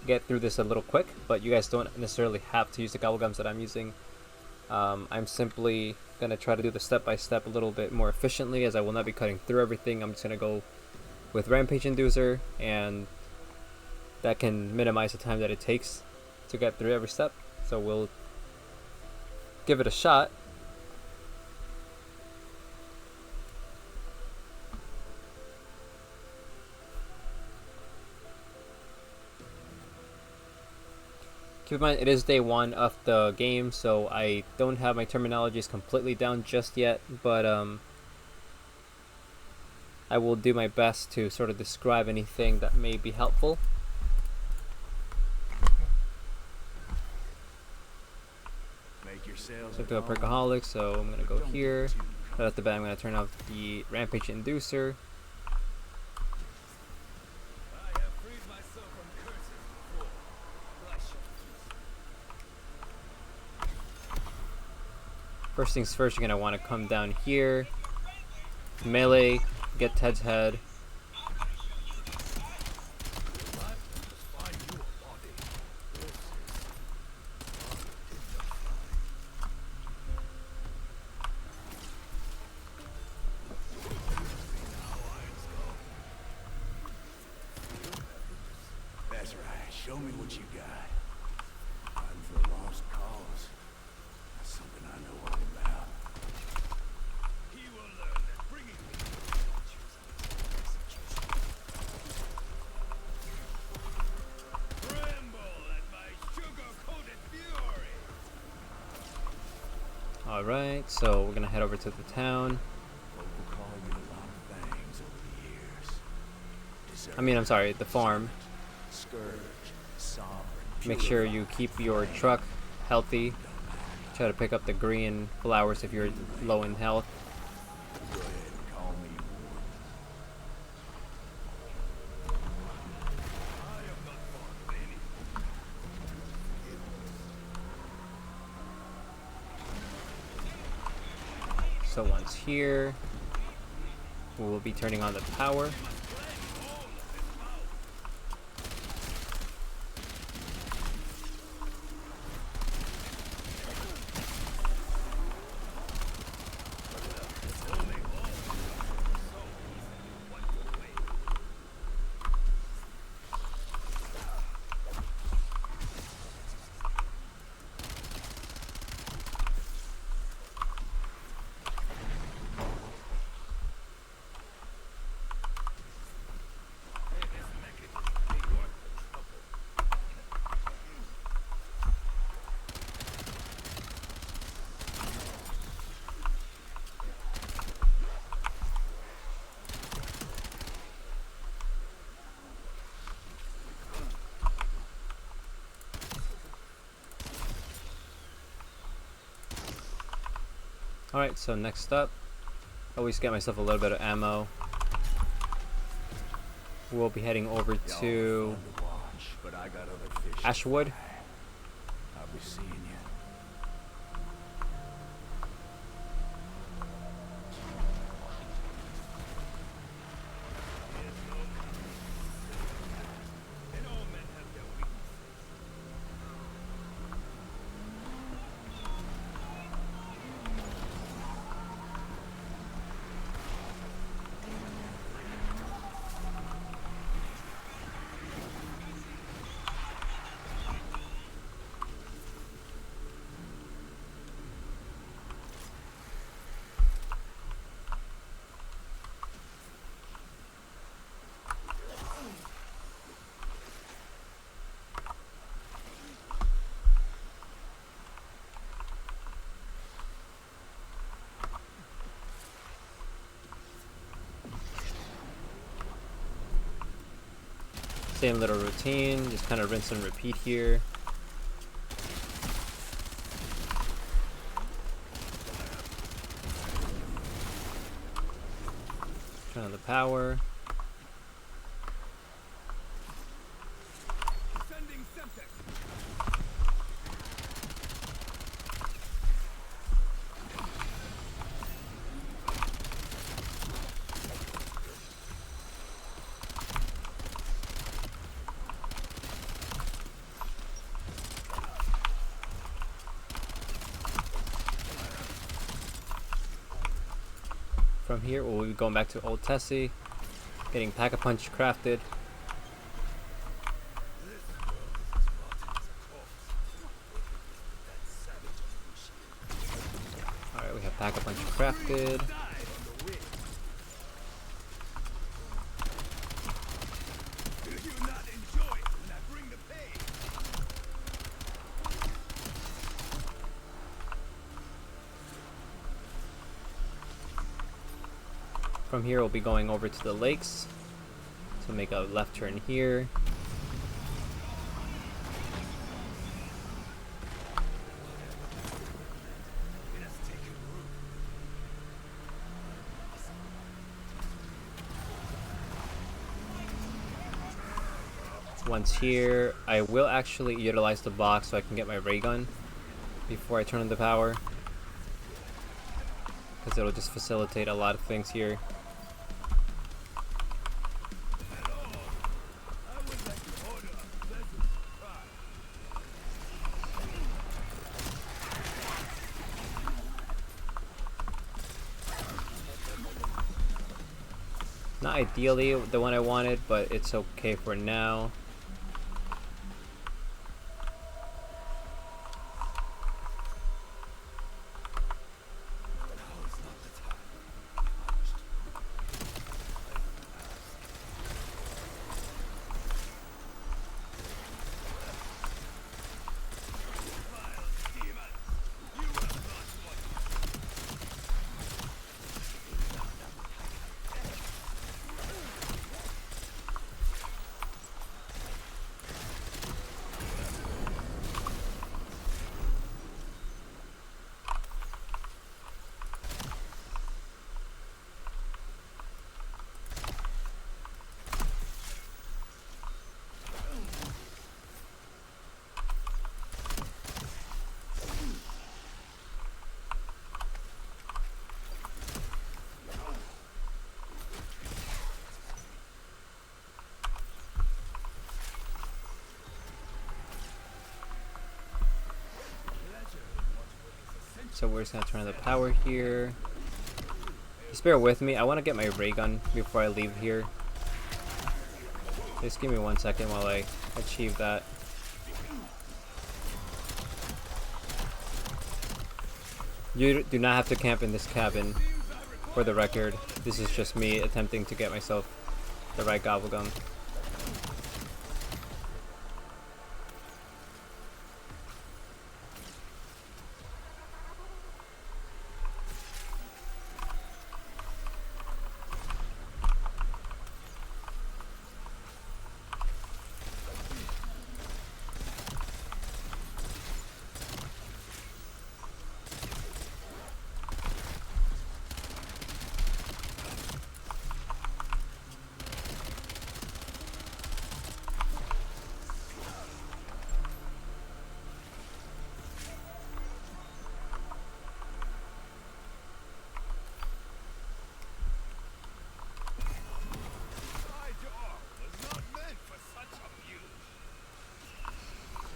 get through this a little quick, but you guys don't necessarily have to use the gobblegums that I'm using. I'm simply going to try to do the step-by-step a little bit more efficiently, as I will not be cutting through everything. I'm just going to go with Rampage Inducer, and that can minimize the time that it takes to get through every step. So we'll give it a shot. Keep in mind, it is day 1 of the game, so I don't have my terminologies completely down just yet, but I will do my best to sort of describe anything that may be helpful. So to a Perkaholic, so I'm gonna go here. Right off the bat, I'm gonna turn off the Rampage Inducer. First things first, you're gonna want to come down here, melee, get Ted's head. That's right. Show me what you got. Fighting for a lost cause. That's something I know all about. He will learn that bringing me tremble at my sugar-coated fury. Alright, so we're gonna head over to the town. Local call you a lot of things over the years. I'm sorry, the farm. Scourge, sovereign, Make sure you keep your truck healthy. Try to pick up the green flowers if you're low in health. Go ahead and call me So once here, we will be turning on the power. Alright, so next up, always get myself a little bit of ammo. We'll be heading over to Ashwood. I'll be seeing you. Same little routine, just kind of rinse and repeat here. Turn on the power. From here, we'll be going back to Old Tessie, getting Pack-a-Punch crafted. Alright, we have Pack-a-Punch crafted. From here, we'll be going over to the lakes. So make a left turn here. Once here, I will actually utilize the box so I can get my ray gun before I turn on the power, because it'll just facilitate a lot of things here. Not ideally the one I wanted, but it's okay for now. So we're just gonna turn on the power here. Just bear with me. I want to get my ray gun before I leave here. Just give me 1 second while I achieve that. You do not have to camp in this cabin, for the record. This is just me attempting to get myself the right gobblegum.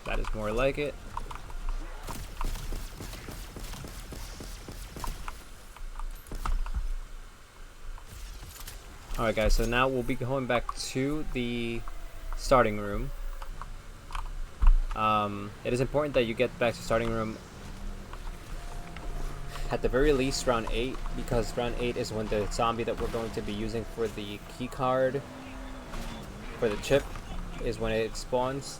That is more like it. Alright guys, so now we'll be going back to the starting room. It is important that you get back to starting room at the very least round 8, because round 8 is when the zombie that we're going to be using for the key card, for the chip, is when it spawns.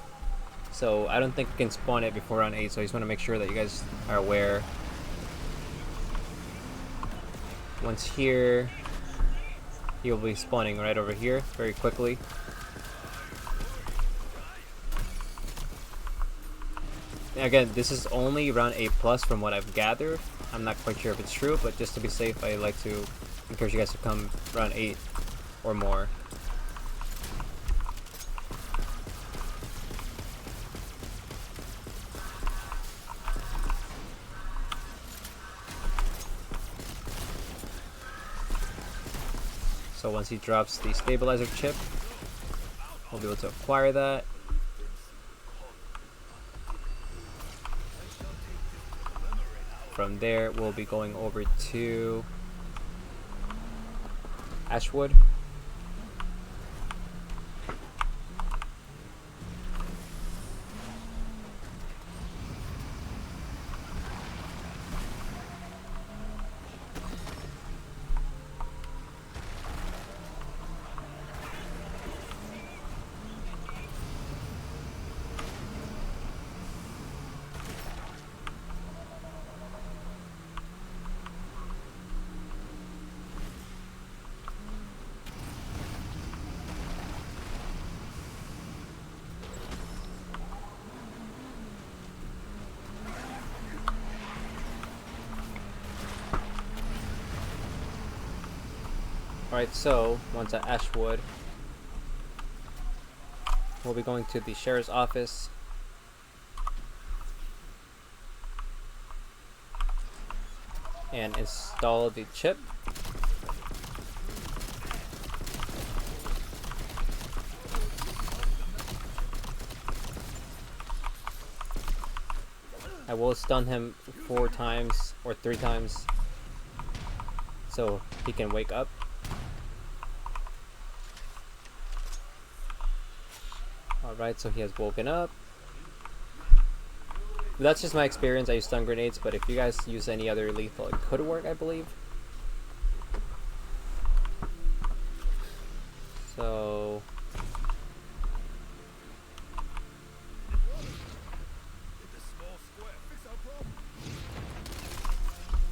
So I don't think we can spawn it before round 8, so I just want to make sure that you guys are aware. Once here, he'll be spawning right over here very quickly. Again, this is only round 8 plus from what I've gathered. I'm not quite sure if it's true, but just to be safe, I like to encourage you guys to come round 8 or more. So once he drops the stabilizer chip, we'll be able to acquire that. From there, we'll be going over to Ashwood. Alright, so once at Ashwood, we'll be going to the sheriff's office. And install the chip. I will stun him 4 times or 3 times so he can wake up. Alright, so he has woken up. That's just my experience. I use stun grenades, but if you guys use any other lethal, it could work, I believe. So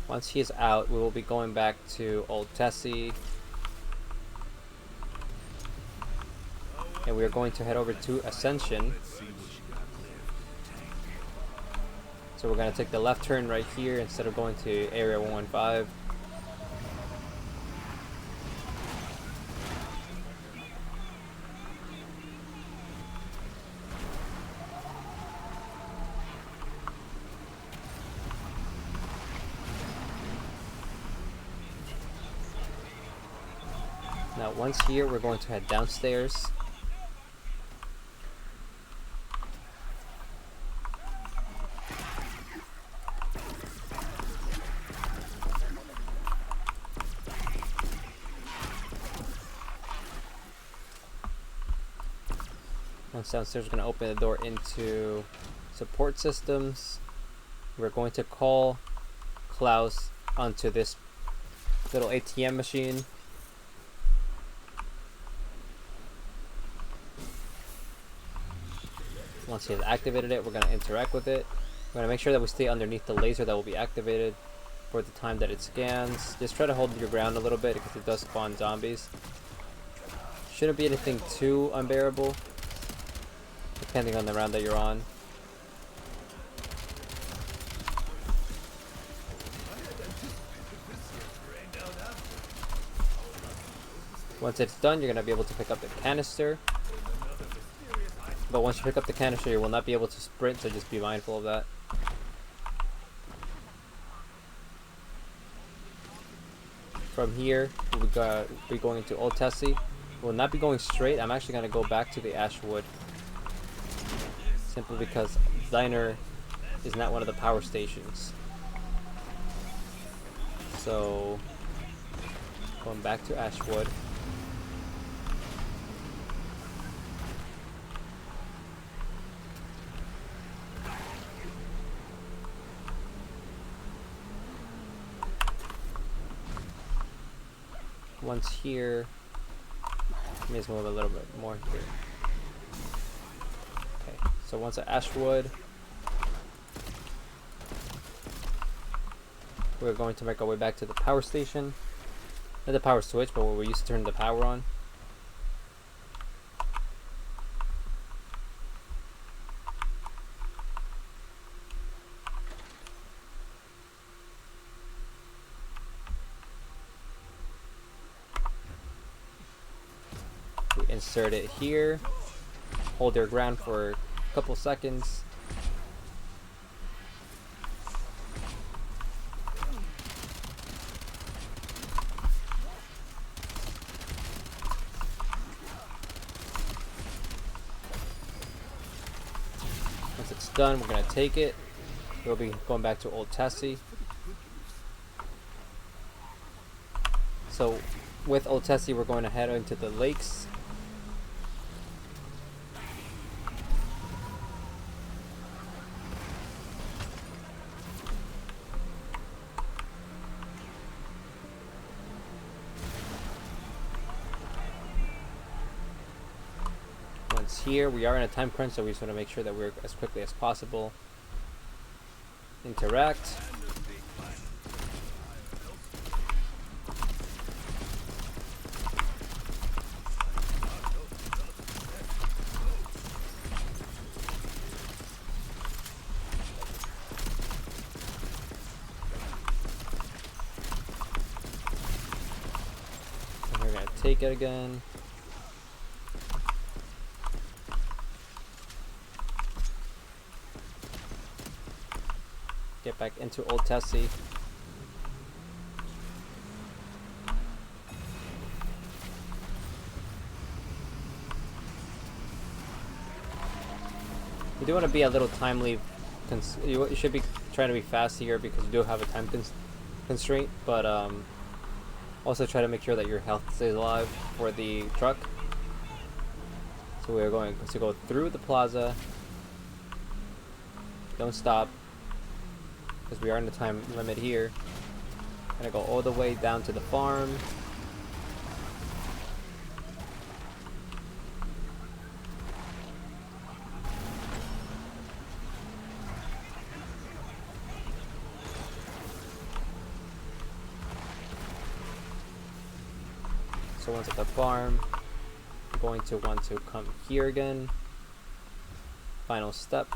once he is out, we will be going back to Old Tessie. And we are going to head over to Ascension. So we're going to take the left turn right here instead of going to Area 115. Now once here, we're going to head downstairs. Once downstairs, we're going to open the door into support systems. We're going to call Klaus onto this little ATM machine. Once he has activated it, we're going to interact with it. We're going to make sure that we stay underneath the laser that will be activated for the time that it scans. Just try to hold your ground a little bit because it does spawn zombies. Shouldn't be anything too unbearable, depending on the round that you're on. Once it's done, you're going to be able to pick up the canister. But once you pick up the canister, you will not be able to sprint, so just be mindful of that. From here, we'll be going to Old Tessie. We'll not be going straight. I'm actually going to go back to the Ashwood. Simply because Diner is not one of the power stations. So, going back to Ashwood. Once here, let me just move a little bit more here. Okay, so once at Ashwood, we're going to make our way back to the power station. Not the power switch, but where we used to turn the power on. Insert it here, hold your ground for a couple seconds. Once it's done, we're going to take it. We'll be going back to Old Tessie. So with Old Tessie, we're going to head into the lakes. Once here, we are in a time crunch, so we just want to make sure that we're as quickly as possible. Interact. And we're going to take it again. Get back into Old Tessie. You do want to be a little timely. You should be trying to be fast here because you do have a time constraint, but also try to make sure that your health stays alive for the truck. So we're going to go through the plaza. Don't stop, because we are in the time limit here. Gonna go all the way down to the farm. So once at the farm, I'm going to want to come here again. Final step.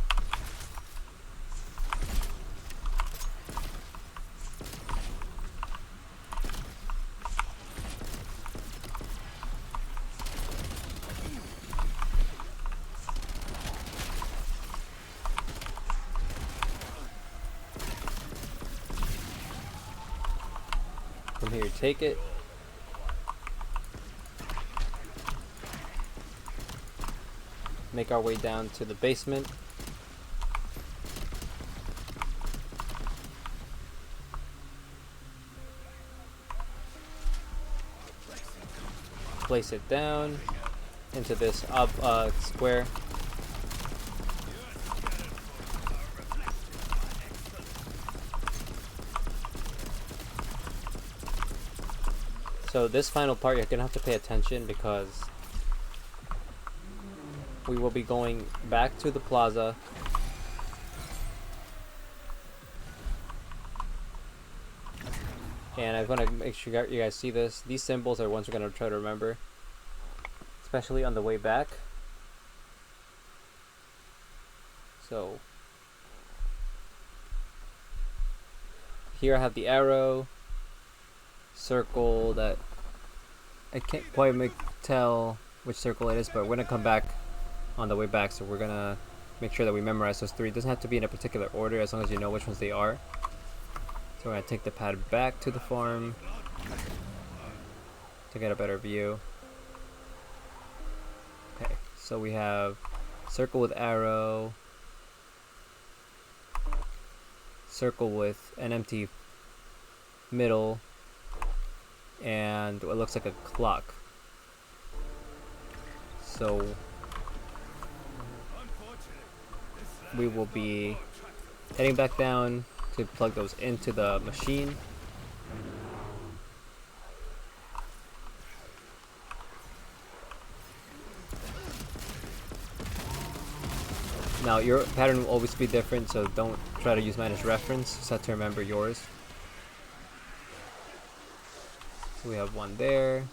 From here, take it. Make our way down to the basement. Place it down into this up square. So this final part, you're gonna have to pay attention because we will be going back to the plaza. And I want to make sure you guys see this. These symbols are ones we're going to try to remember, especially on the way back. So here I have the arrow, circle that I can't quite tell which circle it is, but we're going to come back on the way back, so we're going to make sure that we memorize those three. It doesn't have to be in a particular order as long as you know which ones they are. So we're going to take the pad back to the farm to get a better view. Okay, so we have circle with arrow, circle with an empty middle, and what looks like a clock. So we will be heading back down to plug those into the machine. Now your pattern will always be different, so don't try to use mine as reference, just have to remember yours. So we have one there.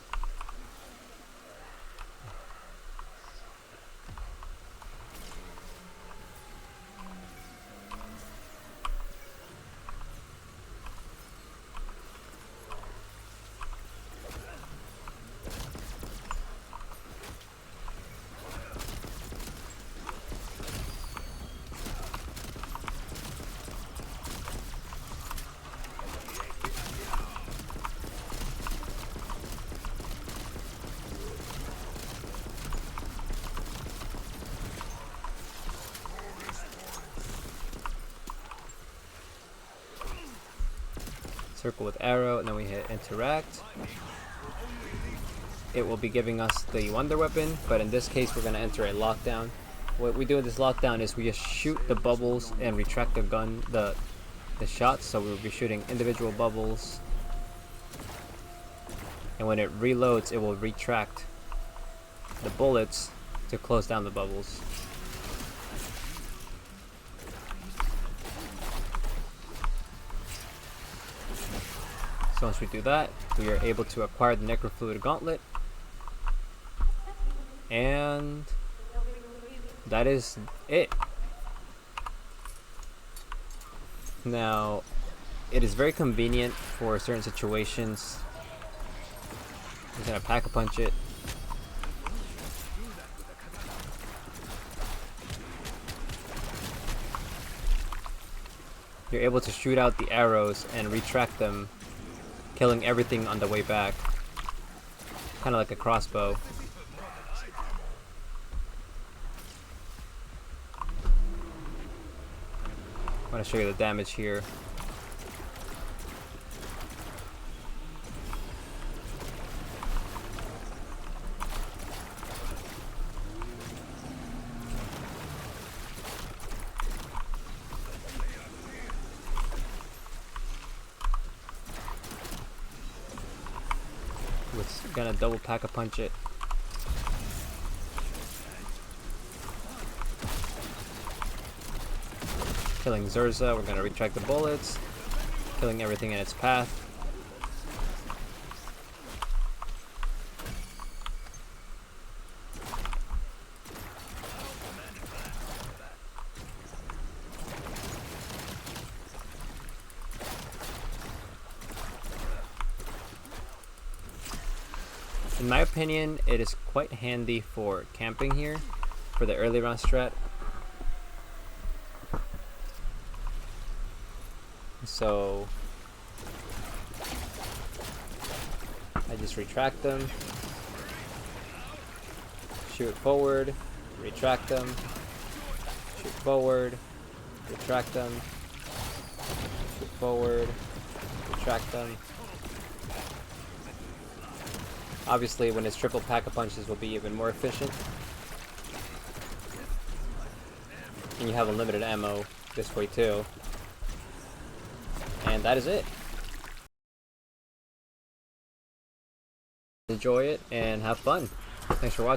Circle with arrow, and then we hit interact. it will be giving us the Wonderweapon, but in this case we're going to enter a lockdown. What we do in this lockdown is we just shoot the bubbles and retract the gun, the shots, so we'll be shooting individual bubbles. And when it reloads, it will retract the bullets to close down the bubbles. So once we do that, we are able to acquire the Necrofluid Gauntlet. And that is it. Now, it is very convenient for certain situations. I'm just gonna pack-a-punch it. You're able to shoot out the arrows and retract them, killing everything on the way back. Kind of like a crossbow. I want to show you the damage here. We're gonna double pack-a-punch it. Killing Zurza, we're gonna retract the bullets, killing everything in its path. In my opinion, it is quite handy for camping here, for the early round strat. So I just retract them, shoot forward, retract them, shoot forward, retract them, shoot forward, retract them. Obviously, when it's triple pack-a-punches, will be even more efficient. And you have unlimited ammo this way too. And that is it. Enjoy it and have fun. Thanks for watching.